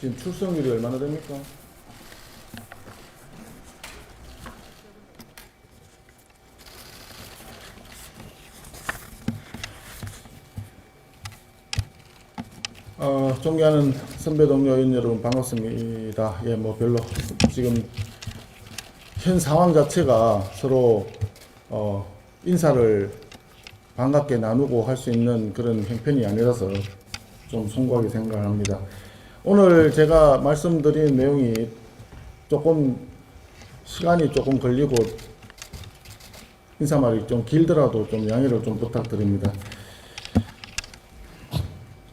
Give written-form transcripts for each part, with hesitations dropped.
지금 출석률이 얼마나 됩니까? 존경하는 선배 동료 의원 여러분 반갑습니다. 예, 뭐 별로 지금 현 상황 자체가 서로 인사를 반갑게 나누고 할 수 있는 그런 형편이 아니라서 좀 송구하게 생각합니다. 오늘 제가 말씀드린 내용이 조금 시간이 조금 걸리고 인사말이 좀 길더라도 좀 양해를 좀 부탁드립니다.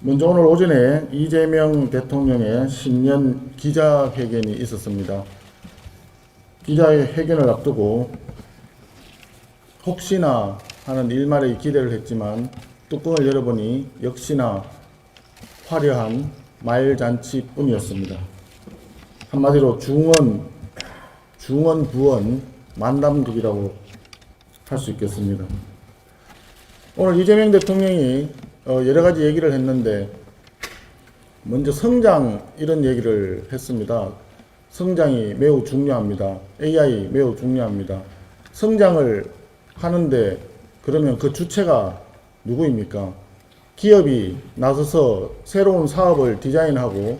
먼저 오늘 오전에 이재명 대통령의 신년 기자회견이 있었습니다. 기자회견을 앞두고 혹시나 하는 일말의 기대를 했지만 뚜껑을 열어보니 역시나 화려한 말잔치뿐이었습니다. 한마디로 중언, 부언, 만담극이라고 할 수 있겠습니다. 오늘 이재명 대통령이 여러 가지 얘기를 했는데 먼저 성장 이런 얘기를 했습니다. 성장이 매우 중요합니다. AI 매우 중요합니다. 성장을 하는데 그러면 그 주체가 누구입니까? 기업이 나서서 새로운 사업을 디자인하고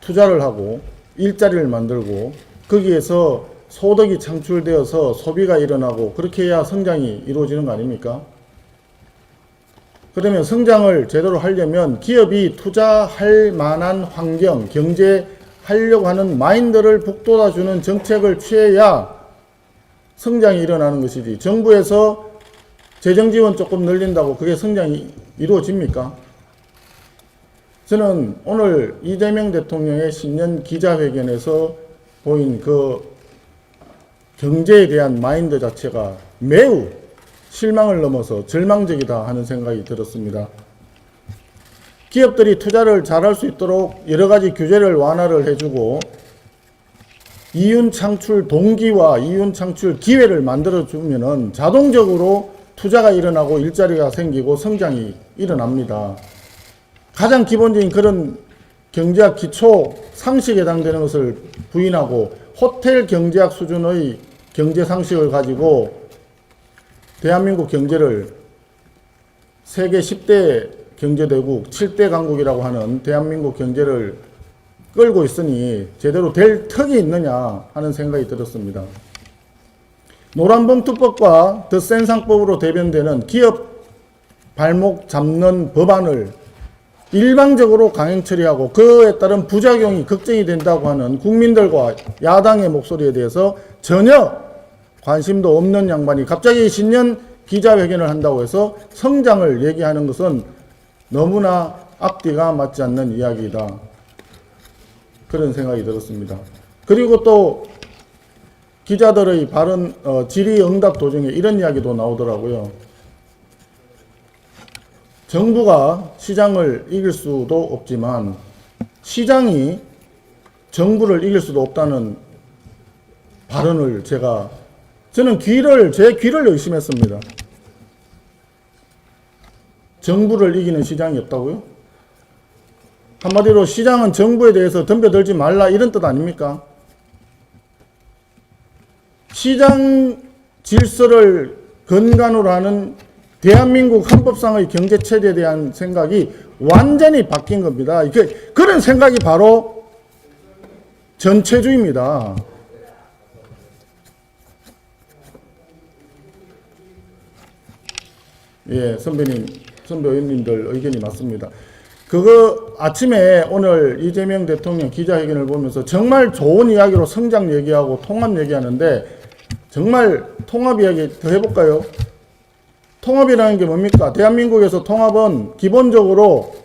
투자를 하고 일자리를 만들고 거기에서 소득이 창출되어서 소비가 일어나고 그렇게 해야 성장이 이루어지는 거 아닙니까? 그러면 성장을 제대로 하려면 기업이 투자할 만한 환경, 경제하려고 하는 마인드를 북돋아주는 정책을 취해야 성장이 일어나는 것이지 정부에서 재정지원 조금 늘린다고 그게 성장이 이루어집니까? 저는 오늘 이재명 대통령의 신년 기자회견에서 보인 그 경제에 대한 마인드 자체가 매우 실망을 넘어서 절망적이다 하는 생각이 들었습니다. 기업들이 투자를 잘할 수 있도록 여러 가지 규제를 완화를 해주고 이윤 창출 동기와 이윤 창출 기회를 만들어주면은 자동적으로 투자가 일어나고 일자리가 생기고 성장이 일어납니다. 가장 기본적인 그런 경제학 기초 상식에 해당되는 것을 부인하고 호텔 경제학 수준의 경제 상식을 가지고 대한민국 경제를 세계 10대 경제대국, 7대 강국이라고 하는 대한민국 경제를 끌고 있으니 제대로 될 턱이 있느냐 하는 생각이 들었습니다. 노란봉투법과 덧센상법으로 대변되는 기업 발목 잡는 법안을 일방적으로 강행 처리하고 그에 따른 부작용이 걱정이 된다고 하는 국민들과 야당의 목소리에 대해서 전혀 관심도 없는 양반이 갑자기 신년 기자회견을 한다고 해서 성장을 얘기하는 것은 너무나 앞뒤가 맞지 않는 이야기이다. 그런 생각이 들었습니다. 그리고 또 기자들의 발언, 질의응답 도중에 이런 이야기도 나오더라고요. 정부가 시장을 이길 수도 없지만 시장이 정부를 이길 수도 없다는 발언을 저는 제 귀를 의심했습니다. 정부를 이기는 시장이 없다고요? 한마디로 시장은 정부에 대해서 덤벼들지 말라 이런 뜻 아닙니까? 시장 질서를 근간으로 하는 대한민국 헌법상의 경제체제에 대한 생각이 완전히 바뀐 겁니다. 그런 생각이 바로 전체주의입니다. 예, 선배 의원님들 의견이 맞습니다. 아침에 오늘 이재명 대통령 기자회견을 보면서 정말 좋은 이야기로 성장 얘기하고 통합 얘기하는데 정말 통합 이야기 더 해볼까요? 통합이라는 게 뭡니까? 대한민국에서 통합은 기본적으로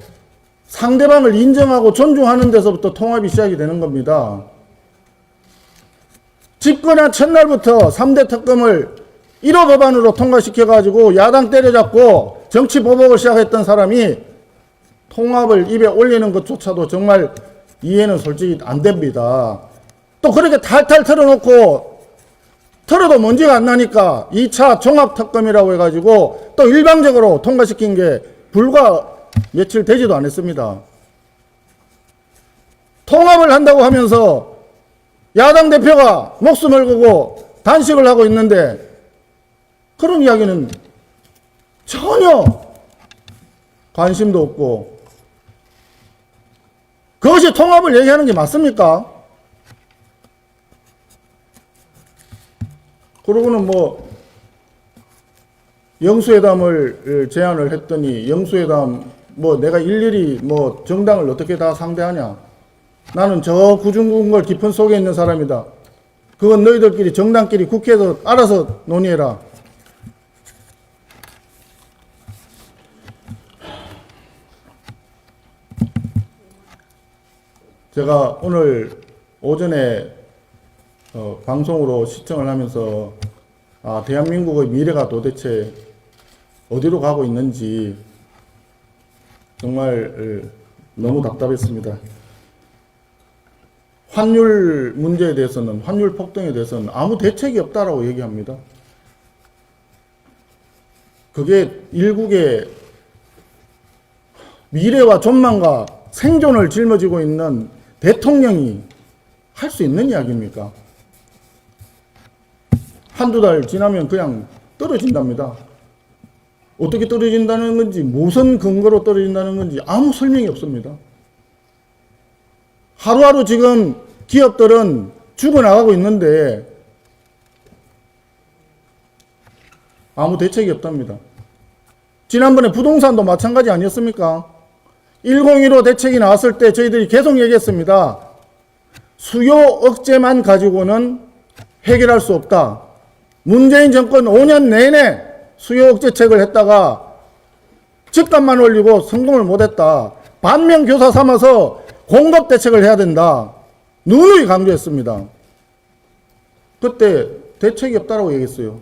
상대방을 인정하고 존중하는 데서부터 통합이 시작이 되는 겁니다. 집권한 첫날부터 3대 특검을 1호 법안으로 통과시켜가지고 야당 때려잡고 정치 보복을 시작했던 사람이 통합을 입에 올리는 것조차도 정말 이해는 솔직히 안 됩니다. 또 그렇게 탈탈 털어놓고 털어도 먼지가 안 나니까 2차 종합특검이라고 해가지고 또 일방적으로 통과시킨 게 불과 며칠 되지도 않았습니다. 통합을 한다고 하면서 야당 대표가 목숨을 걸고 단식을 하고 있는데 그런 이야기는 전혀 관심도 없고, 그것이 통합을 얘기하는 게 맞습니까? 그러고는 뭐 영수회담을 제안을 했더니, 영수회담 뭐 내가 일일이 뭐 정당을 어떻게 다 상대하냐, 나는 저 구중궁궐 깊은 속에 있는 사람이다, 그건 너희들끼리 정당끼리 국회에서 알아서 논의해라. 제가 오늘 오전에 방송으로 시청을 하면서 대한민국의 미래가 도대체 어디로 가고 있는지 정말 너무 답답했습니다. 환율 문제에 대해서는, 환율 폭등에 대해서는 아무 대책이 없다라고 얘기합니다. 그게 일국의 미래와 전망과 생존을 짊어지고 있는 대통령이 할 수 있는 이야기입니까? 한두 달 지나면 그냥 떨어진답니다. 어떻게 떨어진다는 건지, 무슨 근거로 떨어진다는 건지 아무 설명이 없습니다. 하루하루 지금 기업들은 죽어나가고 있는데 아무 대책이 없답니다. 지난번에 부동산도 마찬가지 아니었습니까? 1015 대책이 나왔을 때 저희들이 계속 얘기했습니다. 수요 억제만 가지고는 해결할 수 없다. 문재인 정권 5년 내내 수요 억제책을 했다가 집값만 올리고 성공을 못했다. 반면교사 삼아서 공급 대책을 해야 된다. 누누이 강조했습니다. 그때 대책이 없다라고 얘기했어요.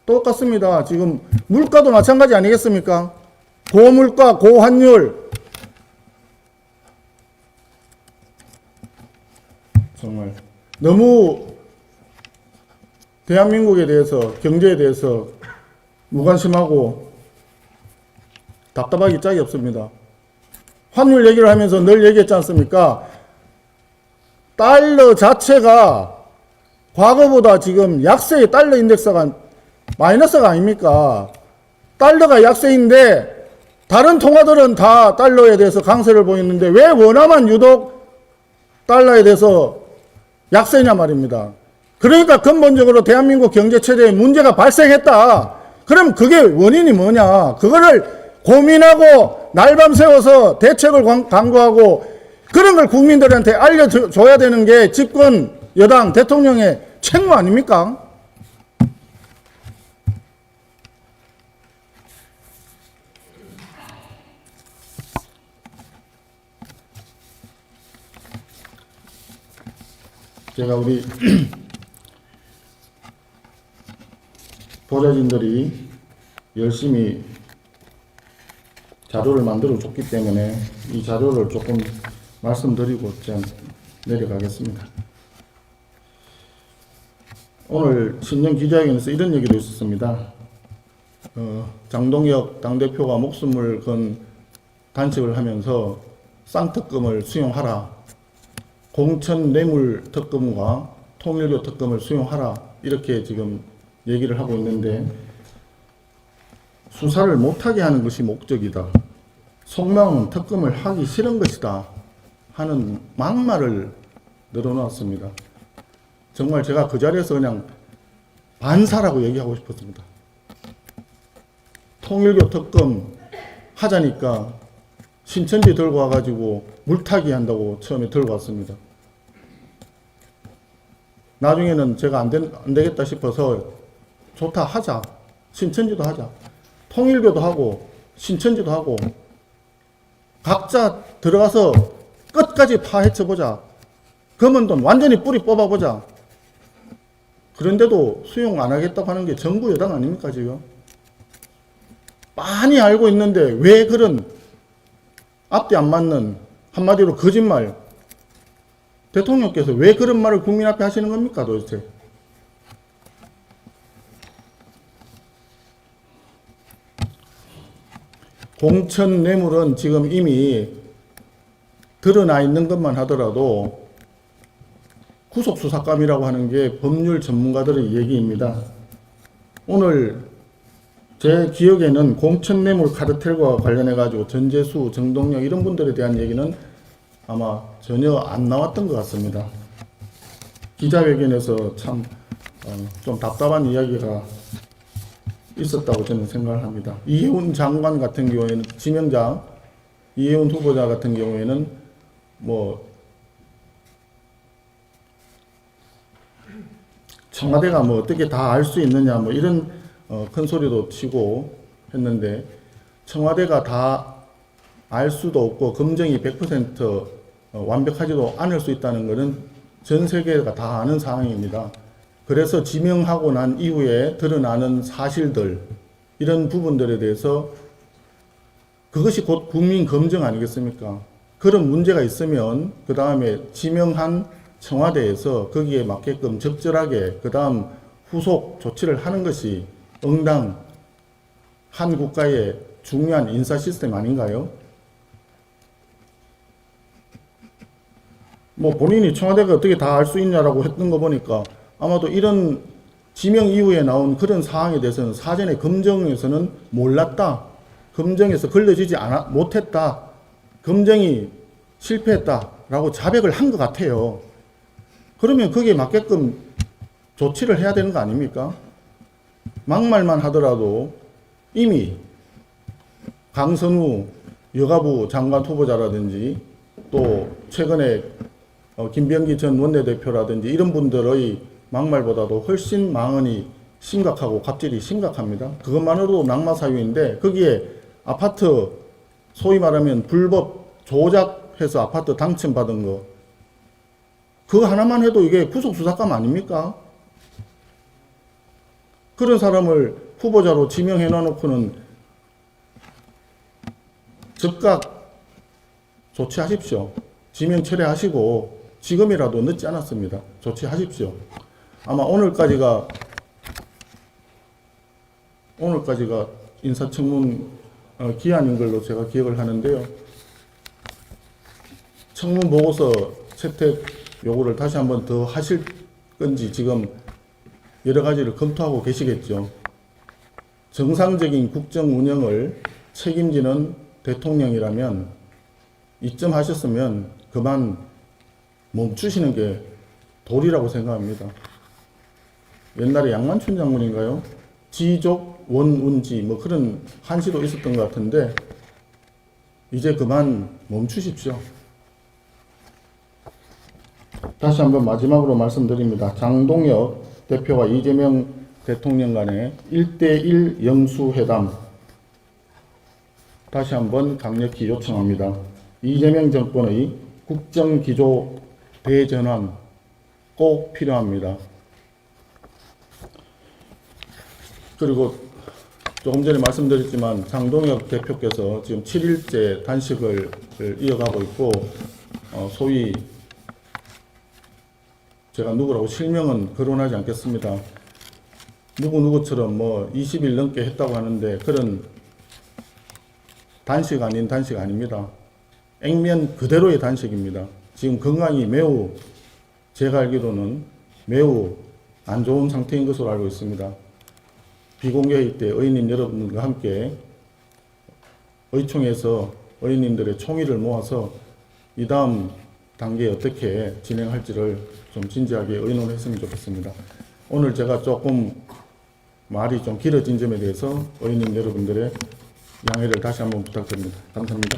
똑같습니다. 지금 물가도 마찬가지 아니겠습니까? 고물가, 고환율. 정말 너무 대한민국에 대해서, 경제에 대해서 무관심하고 답답하기 짝이 없습니다. 환율 얘기를 하면서 늘 얘기했지 않습니까? 달러 자체가 과거보다 지금 약세의 달러 인덱스가 마이너스가 아닙니까? 달러가 약세인데 다른 통화들은 다 달러에 대해서 강세를 보이는데 왜 원화만 유독 달러에 대해서 약세냐 말입니다. 그러니까 근본적으로 대한민국 경제 체제에 문제가 발생했다. 그럼 그게 원인이 뭐냐? 그거를 고민하고 날밤 새워서 대책을 강구하고 그런 걸 국민들한테 알려줘야 되는 게 집권 여당 대통령의 책무 아닙니까? 제가 우리 보좌진들이 열심히 자료를 만들어 줬기 때문에 이 자료를 조금 말씀드리고 내려가겠습니다. 오늘 신년 기자회견에서 이런 얘기도 있었습니다. 장동혁 당대표가 목숨을 건 단식을 하면서 쌍특검을 수용하라, 공천 뇌물 특검과 통일교 특검을 수용하라, 이렇게 지금 얘기를 하고 있는데, 수사를 못하게 하는 것이 목적이다, 속마음은 특검을 하기 싫은 것이다 하는 막말을 늘어놓았습니다. 정말 제가 그 자리에서 그냥 반사라고 얘기하고 싶었습니다. 통일교 특검 하자니까 신천지 들고 와가지고 물타기 한다고 처음에 들고 왔습니다. 나중에는 제가 안 되겠다 싶어서 좋다, 하자. 신천지도 하자. 통일교도 하고 신천지도 하고 각자 들어가서 끝까지 파헤쳐보자. 검은 돈 완전히 뿌리 뽑아보자. 그런데도 수용 안 하겠다고 하는 게 정부 여당 아닙니까 지금? 많이 알고 있는데 왜 그런 앞뒤 안 맞는, 한마디로 거짓말, 대통령께서 왜 그런 말을 국민 앞에 하시는 겁니까 도대체? 공천 뇌물은 지금 이미 드러나 있는 것만 하더라도 구속수사감이라고 하는 게 법률 전문가들의 얘기입니다. 오늘 제 기억에는 공천뇌물 카르텔과 관련해 가지고 전재수, 정동영 이런 분들에 대한 얘기는 아마 전혀 안 나왔던 것 같습니다. 기자회견에서 참 좀 답답한 이야기가 있었다고 저는 생각을 합니다. 이해운 장관 같은 경우에는 지명자, 이해운 후보자 같은 경우에는 뭐 청와대가 뭐 어떻게 다 알 수 있느냐 뭐 이런 큰 소리도 치고 했는데, 청와대가 다 알 수도 없고 검증이 100% 완벽하지도 않을 수 있다는 것은 전 세계가 다 아는 상황입니다. 그래서 지명하고 난 이후에 드러나는 사실들, 이런 부분들에 대해서 그것이 곧 국민 검증 아니겠습니까? 그런 문제가 있으면 그 다음에 지명한 청와대에서 거기에 맞게끔 적절하게 그 다음 후속 조치를 하는 것이 응당 한 국가의 중요한 인사 시스템 아닌가요? 뭐 본인이 청와대가 어떻게 다 알 수 있냐라고 했던 거 보니까 아마도 이런 지명 이후에 나온 그런 사항에 대해서는 사전에 검증에서는 몰랐다, 검증에서 걸러지지 못했다, 검증이 실패했다라고 자백을 한 것 같아요. 그러면 거기에 맞게끔 조치를 해야 되는 거 아닙니까? 막말만 하더라도 이미 강선우 여가부 장관 후보자라든지 또 최근에 김병기 전 원내대표라든지 이런 분들의 막말보다도 훨씬 망언이 심각하고 갑질이 심각합니다. 그것만으로도 낙마 사유인데 거기에 아파트 소위 말하면 불법 조작해서 아파트 당첨받은 거, 그거 하나만 해도 이게 구속수사감 아닙니까? 그런 사람을 후보자로 지명해 놔놓고는 즉각 조치하십시오. 지명 철회하시고 지금이라도 늦지 않았습니다. 조치하십시오. 아마 오늘까지가 인사청문 기한인 걸로 제가 기억을 하는데요. 청문 보고서 채택 요구를 다시 한번 더 하실 건지 지금 여러 가지를 검토하고 계시겠죠. 정상적인 국정 운영을 책임지는 대통령이라면 이쯤 하셨으면 그만 멈추시는 게 도리라고 생각합니다. 옛날에 양만춘 장군인가요? 지족 원운지 뭐 그런 한시도 있었던 것 같은데 이제 그만 멈추십시오. 다시 한번 마지막으로 말씀드립니다. 장동혁 대표와 이재명 대통령 간의 1대1 영수회담 다시 한번 강력히 요청합니다. 이재명 정권의 국정기조 대전환 꼭 필요합니다. 그리고 조금 전에 말씀드렸지만 장동혁 대표께서 지금 7일째 단식을 이어가고 있고 소위 제가 누구라고 실명은 거론하지 않겠습니다. 누구처럼 뭐 20일 넘게 했다고 하는데 그런 단식 아닌 단식 아닙니다. 액면 그대로의 단식입니다. 지금 건강이 매우 제가 알기로는 매우 안 좋은 상태인 것으로 알고 있습니다. 비공개회의 때 의원님 여러분들과 함께 의총에서 의원님들의 총의를 모아서 이 다음 단계에 어떻게 진행할지를 좀 진지하게 의논했으면 좋겠습니다. 오늘 제가 조금 말이 좀 길어진 점에 대해서 의원님 여러분들의 양해를 다시 한번 부탁드립니다. 감사합니다.